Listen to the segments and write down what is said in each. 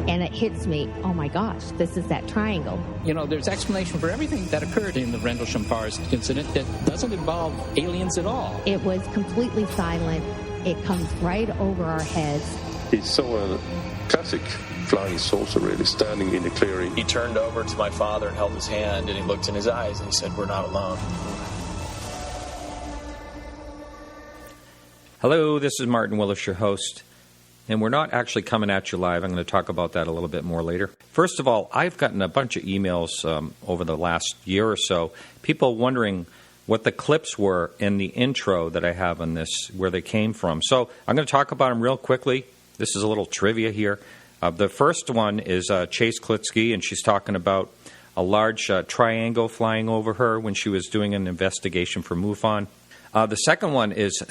and it hits me, oh my gosh, this is that triangle. You know, there's explanation for everything that occurred in the Rendlesham Forest incident that doesn't involve aliens at all. It was completely silent. It comes right over our heads. He saw a classic flying saucer, really, standing in the clearing. He turned over to my father and held his hand, and he looked in his eyes, and he said, "We're not alone." Hello, this is Martin Willis, your host, and we're not actually coming at you live. I'm going to talk about that a little bit more later. First of all, I've gotten a bunch of emails over the last year or so, people wondering what the clips were in the intro that I have on this, where they came from. So I'm going to talk about them real quickly. This is a little trivia here. The first one is Chase Klitsky, and she's talking about a large triangle flying over her when she was doing an investigation for MUFON. The second one is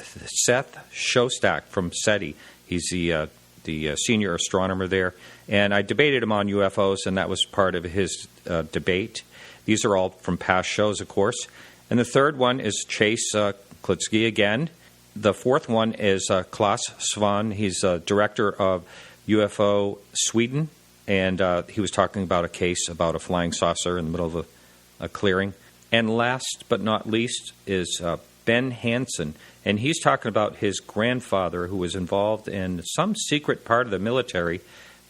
Seth Shostak from SETI. He's the senior astronomer there. And I debated him on UFOs, and that was part of his debate. These are all from past shows, of course. And the third one is Chase Klitsky again. The fourth one is Klaus Svan. He's director of UFO Sweden, and he was talking about a case about a flying saucer in the middle of a clearing. And last but not least is Ben Hansen, and he's talking about his grandfather who was involved in some secret part of the military,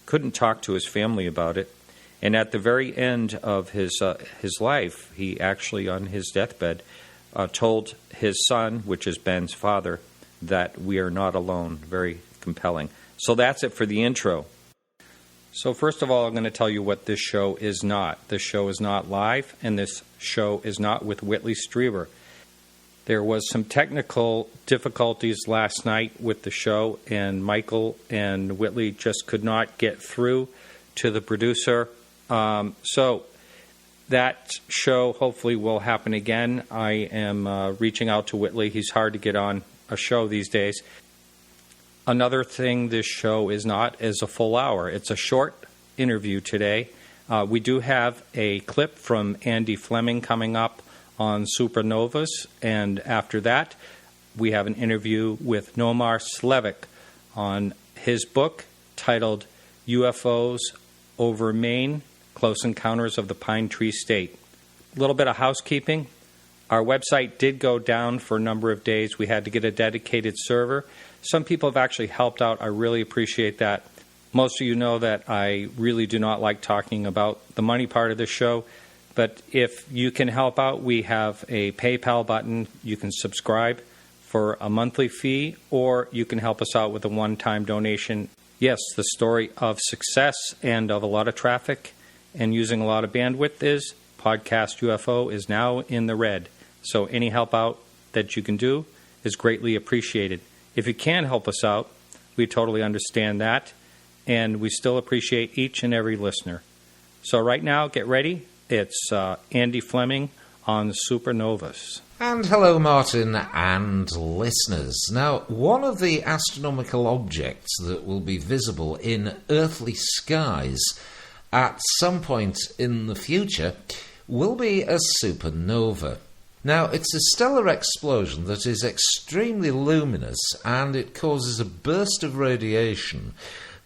couldn't talk to his family about it, and at the very end of his life, he actually, on his deathbed, told his son, which is Ben's father, that we are not alone. Very compelling. So that's it for the intro. So first of all, I'm going to tell you what this show is not. This show is not live, and this show is not with Whitley Strieber. There was some technical difficulties last night with the show, and Michael and Whitley just could not get through to the producer. So that show hopefully will happen again. I am reaching out to Whitley. He's hard to get on a show these days. Another thing this show is not is a full hour. It's a short interview today. We do have a clip from Andy Fleming coming up on Supernovas, and after that, we have an interview with Nomar Slevik on his book titled UFOs over Maine, Close Encounters of the Pine Tree State. A little bit of housekeeping. Our website did go down for a number of days. We had to get a dedicated server. Some people have actually helped out. I really appreciate that. Most of you know that I really do not like talking about the money part of the show. But if you can help out, we have a PayPal button. You can subscribe for a monthly fee, or you can help us out with a one-time donation. Yes, the story of success and of a lot of traffic and using a lot of bandwidth is Podcast UFO is now in the red. So any help out that you can do is greatly appreciated. If you can help us out, we totally understand that, and we still appreciate each and every listener. So right now, get ready. It's Andy Fleming on Supernovas. And hello, Martin and listeners. Now, one of the astronomical objects that will be visible in earthly skies at some point in the future will be a supernova. Now, it's a stellar explosion that is extremely luminous, and it causes a burst of radiation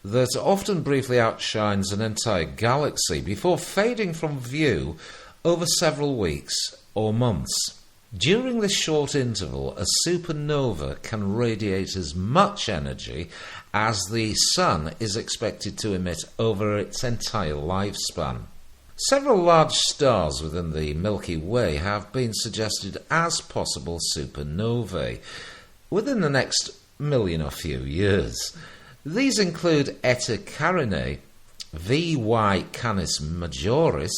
that often briefly outshines an entire galaxy before fading from view over several weeks or months. During this short interval, a supernova can radiate as much energy as the Sun is expected to emit over its entire lifespan. Several large stars within the Milky Way have been suggested as possible supernovae within the next million or few years. These include Eta Carinae, VY Canis Majoris,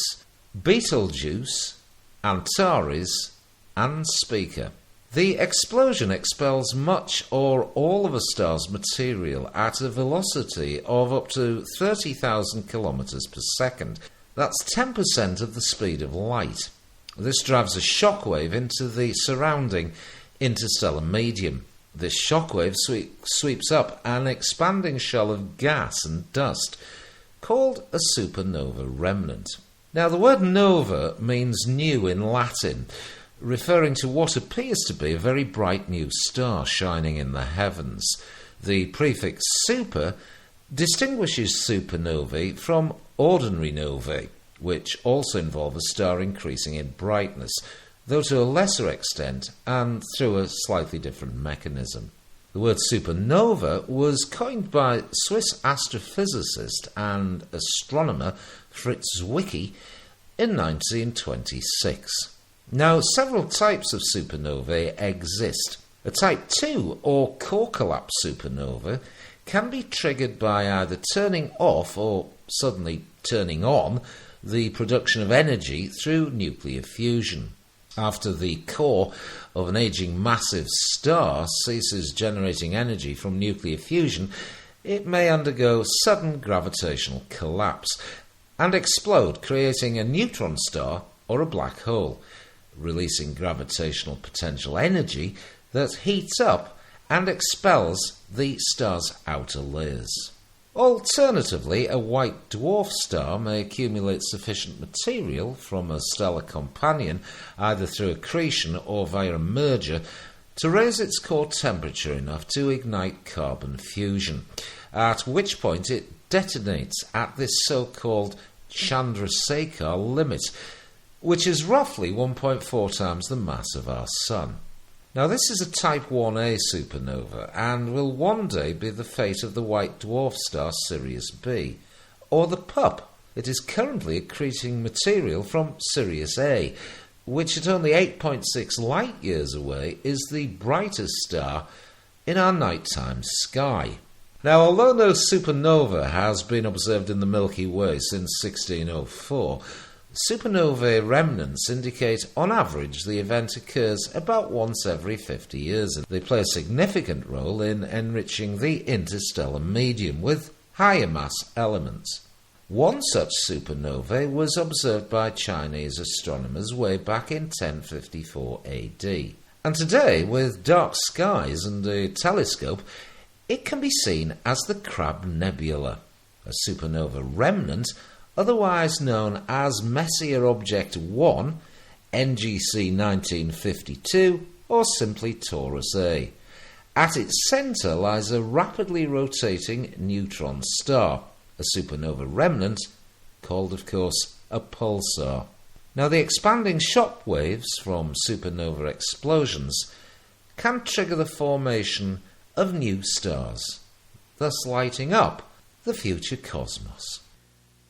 Betelgeuse, Antares, and Spica. The explosion expels much or all of a star's material at a velocity of up to 30,000 kilometers per second. That's 10% of the speed of light. This drives a shockwave into the surrounding interstellar medium. This shockwave sweeps up an expanding shell of gas and dust called a supernova remnant. Now, the word nova means new in Latin, referring to what appears to be a very bright new star shining in the heavens. The prefix super distinguishes supernovae from ordinary novae, which also involve a star increasing in brightness, though to a lesser extent and through a slightly different mechanism. The word supernova was coined by Swiss astrophysicist and astronomer Fritz Zwicky in 1926. Now, several types of supernovae exist. A Type 2 or core collapse supernova can be triggered by either turning off or suddenly turning on the production of energy through nuclear fusion. After the core of an aging massive star ceases generating energy from nuclear fusion, it may undergo sudden gravitational collapse and explode, creating a neutron star or a black hole, releasing gravitational potential energy that heats up and expels the star's outer layers. Alternatively, a white dwarf star may accumulate sufficient material from a stellar companion, either through accretion or via a merger, to raise its core temperature enough to ignite carbon fusion, at which point it detonates at this so-called Chandrasekhar limit, which is roughly 1.4 times the mass of our Sun. Now, this is a Type 1a supernova and will one day be the fate of the white dwarf star Sirius B, or the Pup. It is currently accreting material from Sirius A, which at only 8.6 light-years away is the brightest star in our nighttime sky. Now, although no supernova has been observed in the Milky Way since 1604, supernovae remnants indicate, on average, the event occurs about once every 50 years. They play a significant role in enriching the interstellar medium with higher mass elements. One such supernovae was observed by Chinese astronomers way back in 1054 AD. And today, with dark skies and a telescope, it can be seen as the Crab Nebula, a supernova remnant otherwise known as Messier Object 1, NGC 1952, or simply Taurus A. At its centre lies a rapidly rotating neutron star, a supernova remnant, called, of course, a pulsar. Now, the expanding shock waves from supernova explosions can trigger the formation of new stars, thus lighting up the future cosmos.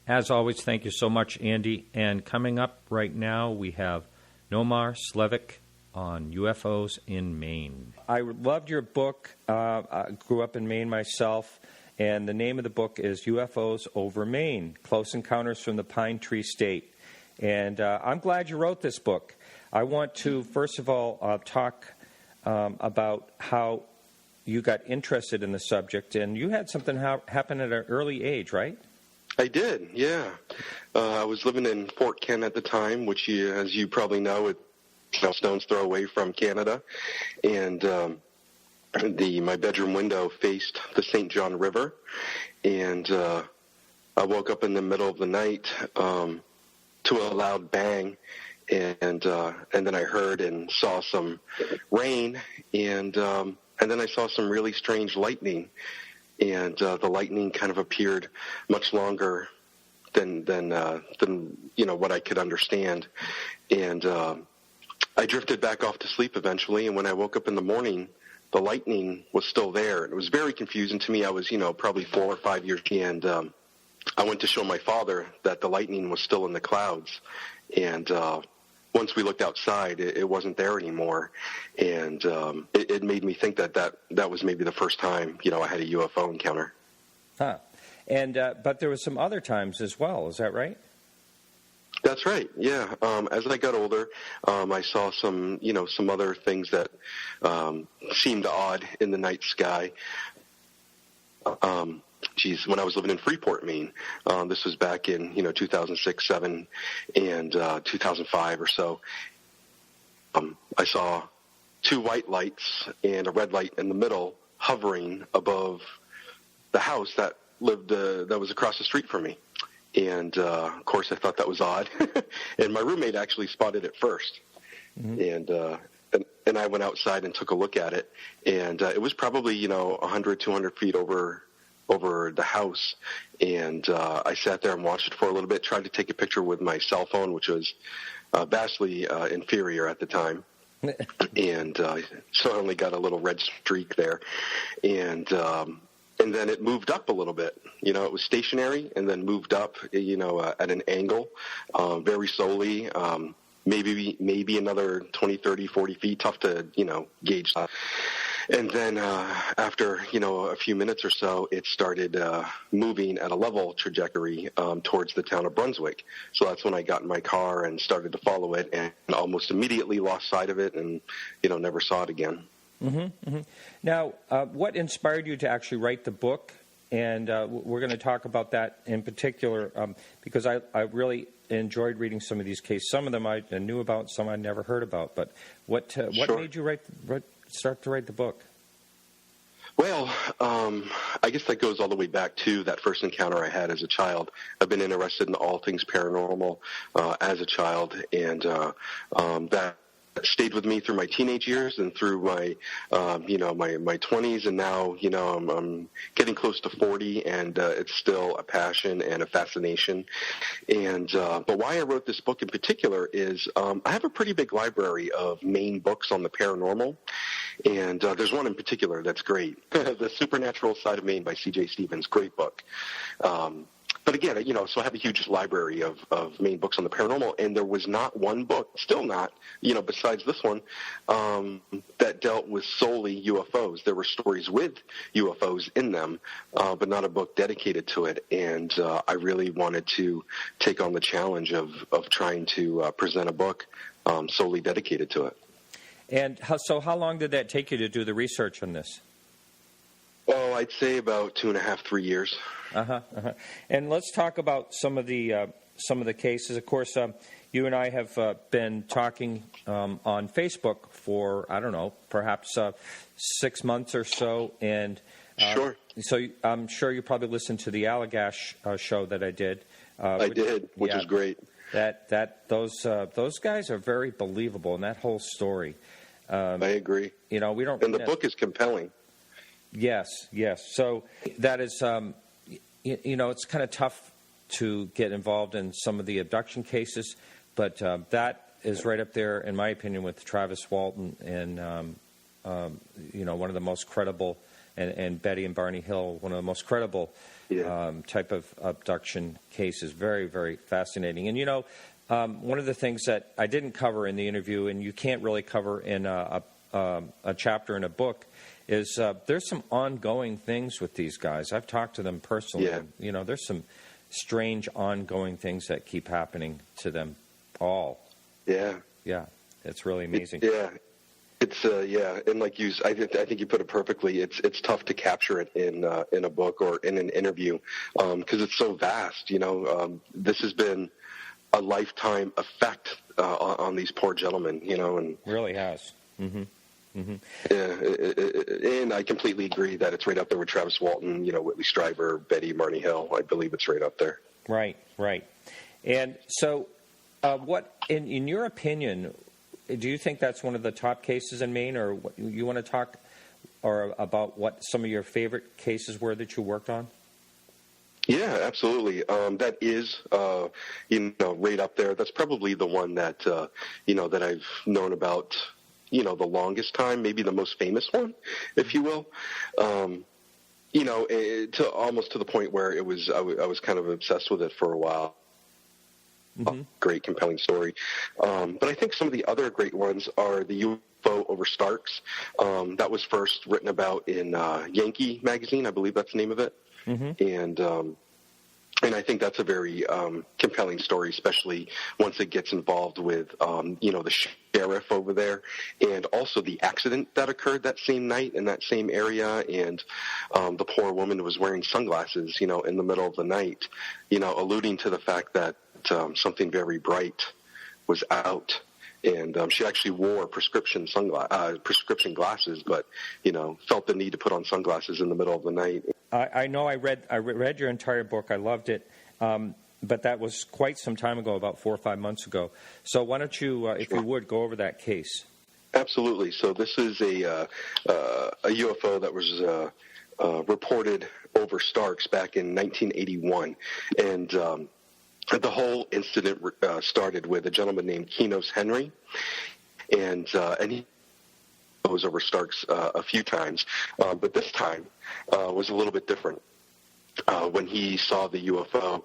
As always, thank you so much, Andy. And coming up right now, we have Nomar Slevik on UFOs in Maine. I loved your book. I grew up in Maine myself, and the name of the book is UFOs over Maine, Close Encounters from the Pine Tree State. And I'm glad you wrote this book. I want to, first of all, talk about how you got interested in the subject. And you had something happen at an early age, right? I did, yeah. I was living in Fort Kent at the time, which, as you probably know, it's stone's throw away from Canada. And my bedroom window faced the St. John River. And I woke up in the middle of the night to a loud bang. And then I heard and saw some rain. And then I saw some really strange lightning. And the lightning kind of appeared much longer than what I could understand. And I drifted back off to sleep eventually. And when I woke up in the morning, the lightning was still there. It was very confusing to me. I was, probably 4 or 5 years. And I went to show my father that the lightning was still in the clouds. And once we looked outside, it wasn't there anymore. And it made me think that was maybe the first time, I had a UFO encounter. Huh. And but there was some other times as well. Is that right? That's right. Yeah. As I got older, I saw some other things that seemed odd in the night sky. When I was living in Freeport, Maine, this was back in 2006, 7, and 2005 or so. I saw 2 white lights and a red light in the middle, hovering above the house that was across the street from me. And of course, I thought that was odd. And my roommate actually spotted it first. Mm-hmm. And I went outside and took a look at it, and it was probably 100, 200 feet over over the house, and I sat there and watched it for a little bit, tried to take a picture with my cell phone, which was vastly inferior at the time. And so I only got a little red streak there. And then it moved up a little bit. You know, it was stationary and then moved up, at an angle, very slowly, maybe another 20, 30, 40 feet, tough to, gauge. And then after, a few minutes or so, it started moving at a level trajectory towards the town of Brunswick. So that's when I got in my car and started to follow it, and almost immediately lost sight of it and, never saw it again. Mm-hmm, mm-hmm. Now, what inspired you to actually write the book? And we're going to talk about that in particular because I really enjoyed reading some of these cases. Some of them I knew about, some I never heard about. But what Sure. made you start to write the book? Well, I guess that goes all the way back to that first encounter I had as a child. I've been interested in all things paranormal as a child, and that stayed with me through my teenage years and through my, my 20s, and now, I'm getting close to 40, and it's still a passion and a fascination. And but why I wrote this book in particular is I have a pretty big library of Maine books on the paranormal, and there's one in particular that's great, The Supernatural Side of Maine by C.J. Stevens, great book. But again, so I have a huge library of Maine books on the paranormal, and there was not one book, still not, besides this one, that dealt with solely UFOs. There were stories with UFOs in them, but not a book dedicated to it. And I really wanted to take on the challenge of trying to present a book solely dedicated to it. And how long did that take you to do the research on this? Oh, I'd say about 2.5, 3 years. And let's talk about some of the cases. Of course, you and I have been talking on Facebook for, I don't know, perhaps 6 months or so. And Sure. So I'm sure you probably listened to the Allagash show that I did. Which is great. Those guys are very believable in that whole story. I agree. We don't. And the book is compelling. Yes. So that is, it's kind of tough to get involved in some of the abduction cases, but that is right up there, in my opinion, with Travis Walton and, one of the most credible, and Betty and Barney Hill, one of the most credible type of abduction cases. Very, very fascinating. And, one of the things that I didn't cover in the interview, and you can't really cover in a chapter in a book, is there's some ongoing things with these guys. I've talked to them personally. Yeah. There's some strange ongoing things that keep happening to them all. Yeah. Yeah. It's really amazing. It's and like I think you put it perfectly. It's tough to capture it in a book or in an interview because it's so vast. This has been a lifetime effect on these poor gentlemen. And really has. Mm-hmm. Mm-hmm. Yeah, and I completely agree that it's right up there with Travis Walton, Whitley Strieber, Betty, Barney Hill. I believe it's right up there. Right. And so, what, in your opinion, do you think that's one of the top cases in Maine, or what, you want to talk about what some of your favorite cases were that you worked on? Yeah, absolutely. That is, right up there. That's probably the one that, that I've known about, the longest time, maybe the most famous one, if you will. To almost to the point where it was, I was kind of obsessed with it for a while. Mm-hmm. Great, compelling story. But I think some of the other great ones are the UFO over Starks. That was first written about in Yankee magazine. I believe that's the name of it. Mm-hmm. And I think that's a very compelling story, especially once it gets involved with, the sheriff over there, and also the accident that occurred that same night in that same area, and the poor woman was wearing sunglasses, in the middle of the night, alluding to the fact that something very bright was out. And she actually wore prescription glasses, but felt the need to put on sunglasses in the middle of the night. I know I read your entire book. I loved it, but that was quite some time ago, about 4 or 5 months ago. So why don't you, if you would, go over that case? Absolutely. So this is a UFO that was reported over Starks back in 1981, and the whole incident started with a gentleman named Kenos Henry, and he goes over Starks a few times, but this time was a little bit different. When he saw the UFO,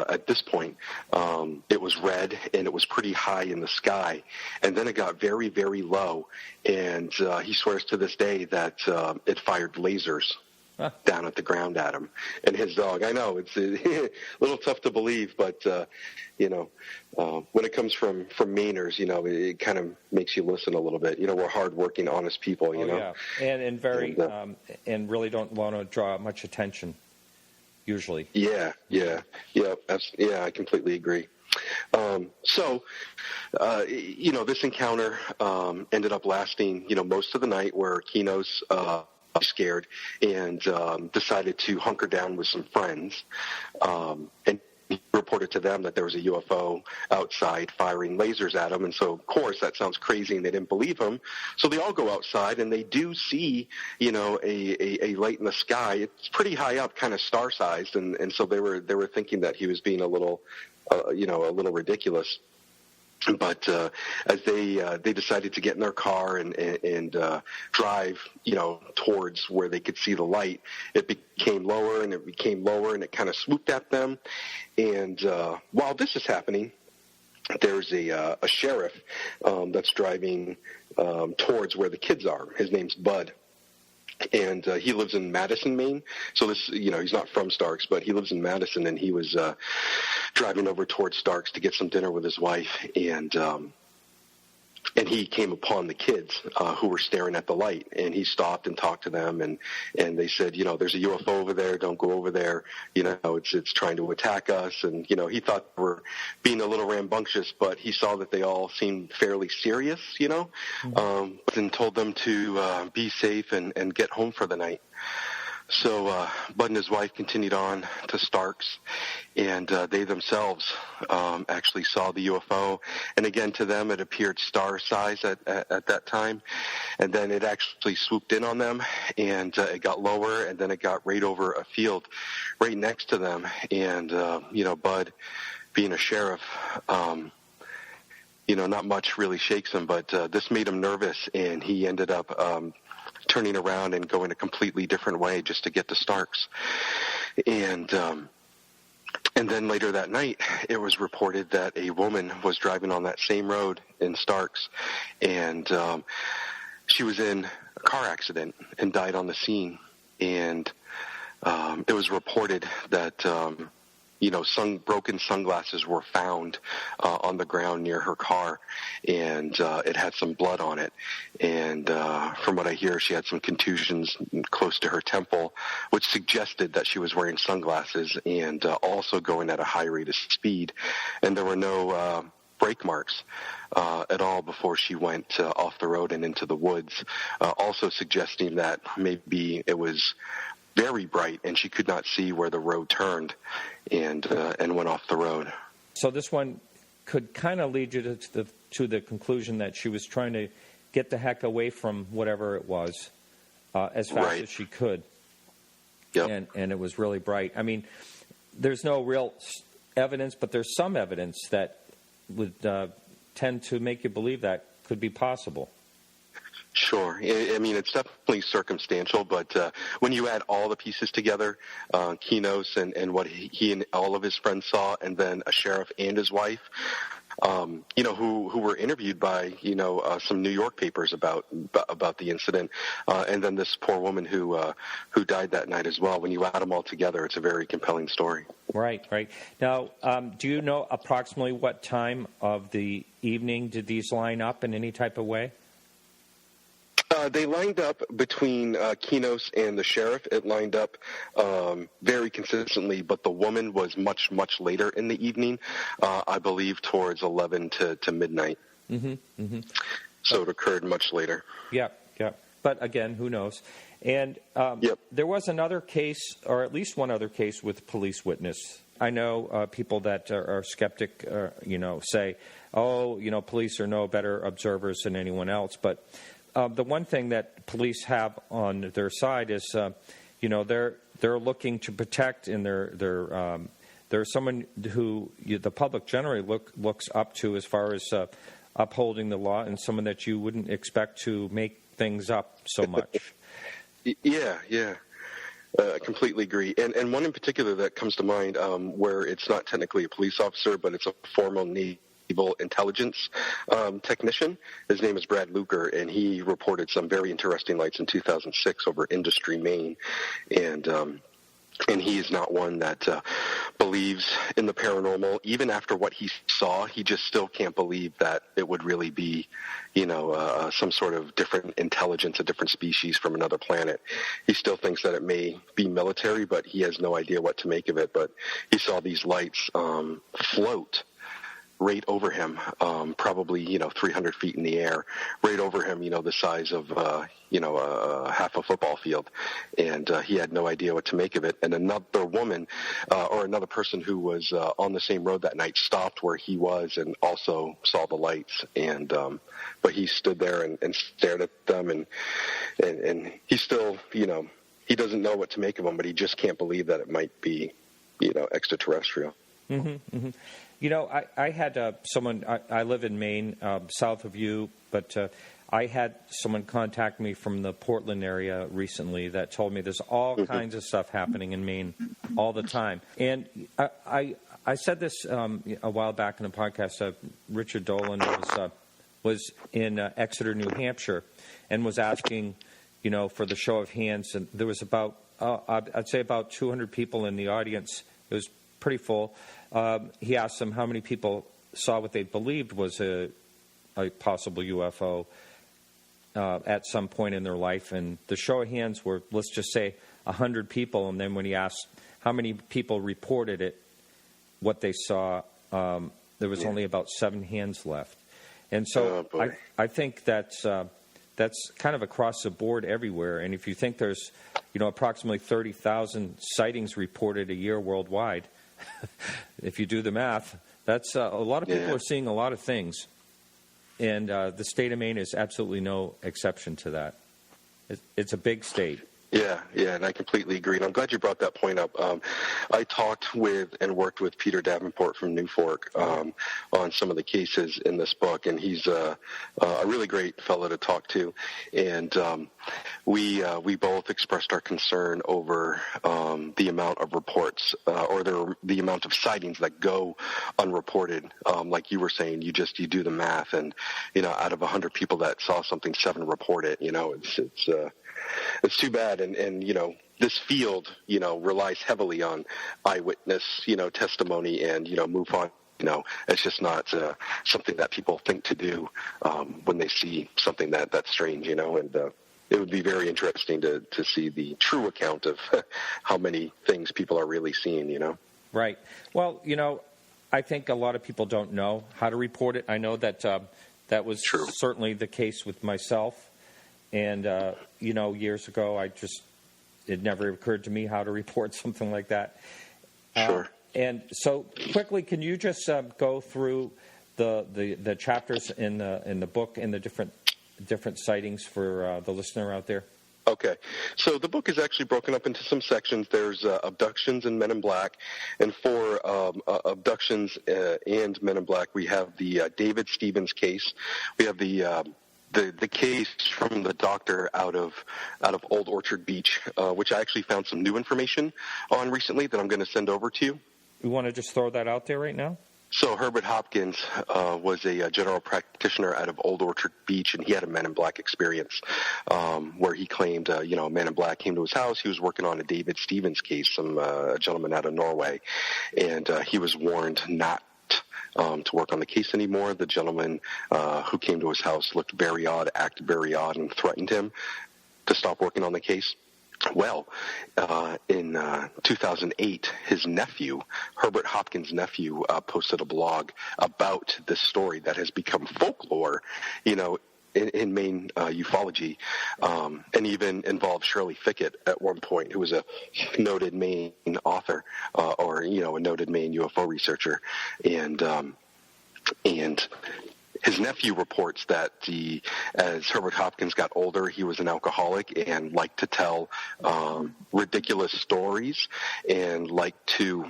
at this point, it was red and it was pretty high in the sky. And then it got very, very low. And he swears to this day that it fired lasers down at the ground at him. And his dog, I know, it's a little tough to believe, but, when it comes from Mainers, it kind of makes you listen a little bit. We're hardworking, honest people, you know. Yeah. And very, and really don't want to draw much attention. Usually. Yeah, I completely agree. This encounter ended up lasting, most of the night, where Kenos scared and decided to hunker down with some friends, and he reported to them that there was a UFO outside firing lasers at him. And so, of course, that sounds crazy, and they didn't believe him. So they all go outside, and they do see, a light in the sky. It's pretty high up, kind of star-sized, and so they were thinking that he was being a little ridiculous. But as they decided to get in their car and drive, towards where they could see the light, it became lower and it became lower, and it kind of swooped at them. And while this is happening, there's a sheriff that's driving towards where the kids are. His name's Bud. And he lives in Madison, Maine. So this, he's not from Starks, but he lives in Madison, and he was driving over towards Starks to get some dinner with his wife, and he came upon the kids who were staring at the light, and he stopped and talked to them, and they said, there's a UFO over there, don't go over there, it's trying to attack us, and he thought they were being a little rambunctious, but he saw that they all seemed fairly serious, and told them to be safe and get home for the night. So Bud and his wife continued on to Starks, and they themselves actually saw the UFO. And again, to them, it appeared star-sized at that time. And then it actually swooped in on them, and it got lower, and then it got right over a field right next to them. And, Bud, being a sheriff, not much really shakes him, but this made him nervous, and he ended up turning around and going a completely different way just to get to Starks. And then later that night, it was reported that a woman was driving on that same road in Starks, and she was in a car accident and died on the scene. And it was reported that broken sunglasses were found on the ground near her car, and it had some blood on it. And from what I hear, she had some contusions close to her temple, which suggested that she was wearing sunglasses and also going at a high rate of speed. And there were no brake marks at all before she went off the road and into the woods, also suggesting that maybe it was very bright and she could not see where the road turned and went off the road. So this one could kind of lead you to the conclusion that she was trying to get the heck away from whatever it was as fast as she could. Yep. And it was really bright. I mean, there's no real evidence, but there's some evidence that would tend to make you believe that could be possible. Sure. I mean, it's definitely circumstantial, but when you add all the pieces together, Kenos and what he and all of his friends saw, and then a sheriff and his wife, who were interviewed by, some New York papers about the incident, and then this poor woman who died that night as well. When you add them all together, it's a very compelling story. Right. Now, do you know approximately what time of the evening did these line up in any type of way? They lined up between Kenos and the sheriff. It lined up very consistently, but the woman was much, much later in the evening, I believe towards 11 to midnight. Mm-hmm. Mm-hmm. So it occurred much later. Yeah. But again, who knows? And there was another case, or at least one other case with police witness. I know people that are skeptic, say, police are no better observers than anyone else, but the one thing that police have on their side is, they're looking to protect, and they're someone who the public generally looks up to as far as upholding the law, and someone that you wouldn't expect to make things up so much. Yeah. I completely agree. And one in particular that comes to mind, where it's not technically a police officer, but it's a former naval intelligence technician. His name is Brad Luker, and he reported some very interesting lights in 2006 over Industry, Maine. And he is not one that believes in the paranormal. Even after what he saw, he just still can't believe that it would really be, some sort of different intelligence, a different species from another planet. He still thinks that it may be military, but he has no idea what to make of it. But he saw these lights float right over him, probably, 300 feet in the air, right over him, the size of, half a football field. And he had no idea what to make of it. And another woman or another person who was on the same road that night stopped where he was and also saw the lights. And but he stood there and stared at them, and he still, he doesn't know what to make of them, but he just can't believe that it might be, extraterrestrial. Mm-hmm, mm-hmm. I had someone, I live in Maine, south of you, but I had someone contact me from the Portland area recently that told me there's all kinds of stuff happening in Maine all the time. And I said this a while back in a podcast. Richard Dolan was in Exeter, New Hampshire, and was asking, for the show of hands. And there was about, I'd say about 200 people in the audience. It was pretty full. He asked them how many people saw what they believed was a possible UFO at some point in their life. And the show of hands were, let's just say, 100 people. And then when he asked how many people reported it, what they saw, there was only about 7 hands left. And so I think that's kind of across the board everywhere. And if you think there's, approximately 30,000 sightings reported a year worldwide, if you do the math, that's a lot of people are seeing a lot of things. And the state of Maine is absolutely no exception to that. It's a big state. Yeah, and I completely agree. And I'm glad you brought that point up. I talked with and worked with Peter Davenport from New Fork on some of the cases in this book, and he's a really great fellow to talk to. And we both expressed our concern over the amount of reports or the amount of sightings that go unreported. Like you were saying, you do the math, and out of 100 people that saw something, 7 report it. It's too bad, and this field, relies heavily on eyewitness, testimony, and MUFON. It's just not something that people think to do when they see something that's strange, and it would be very interesting to see the true account of how many things people are really seeing, Right. Well, I think a lot of people don't know how to report it. I know that that was certainly the case with myself. And, years ago, it never occurred to me how to report something like that. Sure. And so quickly, can you just go through the chapters in the book and the different sightings for the listener out there? Okay. So the book is actually broken up into some sections. There's abductions and Men in Black. And for abductions and Men in Black, we have the David Stevens case. We have the case from the doctor out of Old Orchard Beach, which I actually found some new information on recently that I'm going to send over to you. You want to just throw that out there right now? So Herbert Hopkins was a general practitioner out of Old Orchard Beach, and he had a Men in Black experience where he claimed, a Man in Black came to his house. He was working on a David Stevens case, a gentleman out of Norway, and he was warned not to work on the case anymore. The gentleman who came to his house looked very odd, acted very odd, and threatened him to stop working on the case. Well, in 2008, his nephew, Herbert Hopkins' nephew, posted a blog about this story that has become folklore, in Maine ufology, and even involved Shirley Fickett at one point, who was a noted Maine author, or a noted Maine UFO researcher, and his nephew reports that as Herbert Hopkins got older, he was an alcoholic and liked to tell ridiculous stories and liked to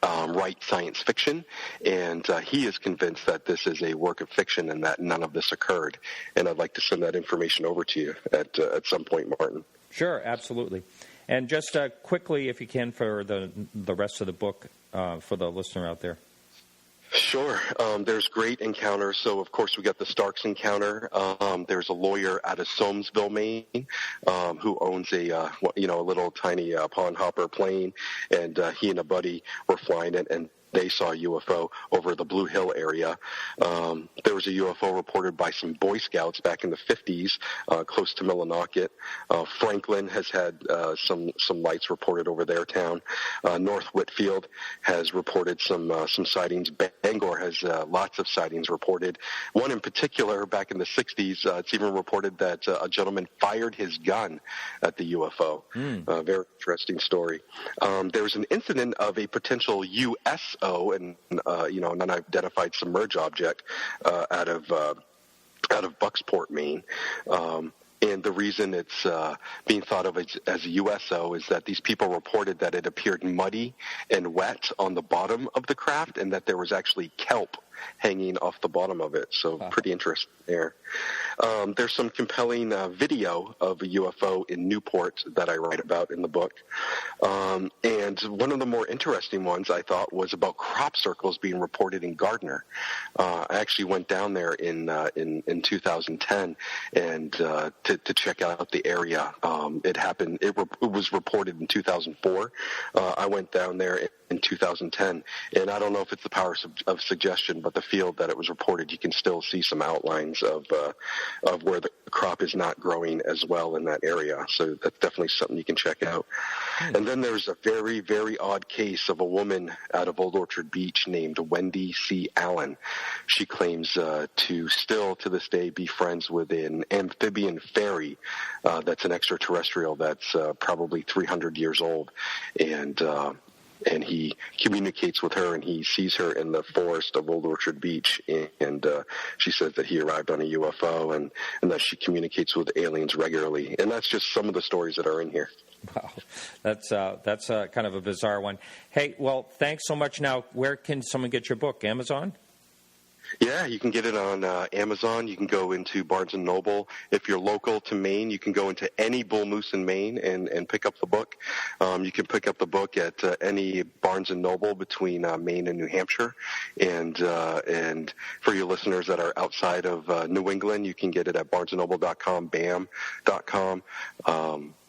write science fiction, and he is convinced that this is a work of fiction and that none of this occurred. And I'd like to send that information over to you at some point, Martin. Sure, absolutely. And just quickly, if you can, for the rest of the book for the listener out there. Sure. There's great encounters. So, of course, we got the Starks encounter. There's a lawyer out of Soamesville, Maine, who owns a little tiny pond hopper plane, and he and a buddy were flying it, and they saw a UFO over the Blue Hill area. There was a UFO reported by some Boy Scouts back in the 50s, close to Millinocket. Franklin has had some lights reported over their town. North Whitfield has reported some sightings. Bangor has lots of sightings reported. One in particular, back in the 60s, it's even reported that a gentleman fired his gun at the UFO. Very interesting story. There's an incident of a potential USO, and an unidentified submerged object out of Bucksport, Maine. And the reason it's being thought of as a USO is that these people reported that it appeared muddy and wet on the bottom of the craft, and that there was actually kelp hanging off the bottom of it. So pretty interesting there. There's some compelling video of a UFO in Newport that I write about in the book. And one of the more interesting ones I thought was about crop circles being reported in Gardner. I actually went down there in 2010 and to check out the area. It happened. It was reported in 2004. I went down there in 2010, and I don't know if it's the power of suggestion, but the field that it was reported, you can still see some outlines of where the crop is not growing as well in that area. So that's definitely something you can check out. And then there's a very, very odd case of a woman out of Old Orchard Beach named Wendy C. Allen. She claims to still, to this day, be friends with an amphibian fairy that's an extraterrestrial that's probably 300 years old. And he communicates with her, and he sees her in the forest of Old Orchard Beach, and she says that he arrived on a UFO, and that she communicates with aliens regularly. And that's just some of the stories that are in here. Wow, that's kind of a bizarre one. Hey, well, thanks so much. Now, where can someone get your book? Amazon? Yeah, you can get it on Amazon. You can go into Barnes & Noble. If you're local to Maine, you can go into any bull moose in Maine and pick up the book. You can pick up the book at any Barnes & Noble between Maine and New Hampshire. And for your listeners that are outside of New England, you can get it at barnesandnoble.com, bam.com,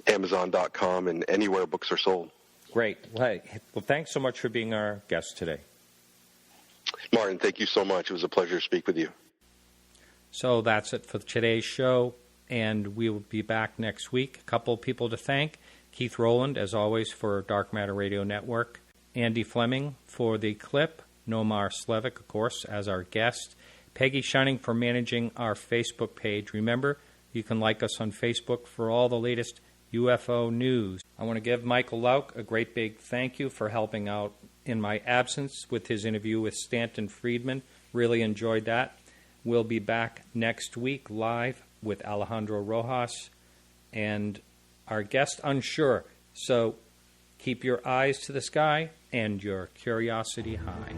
amazon.com, and anywhere books are sold. Great. Well, thanks so much for being our guest today. Martin, thank you so much. It was a pleasure to speak with you. So that's it for today's show, and we will be back next week. A couple of people to thank. Keith Rowland, as always, for Dark Matter Radio Network. Andy Fleming for the clip. Nomar Slevik, of course, as our guest. Peggy Shunning for managing our Facebook page. Remember, you can like us on Facebook for all the latest UFO news. I want to give Michael Lauk a great big thank you for helping out in my absence with his interview with Stanton Friedman. Really enjoyed that. We'll be back next week live with Alejandro Rojas and our guest unsure. So keep your eyes to the sky and your curiosity high.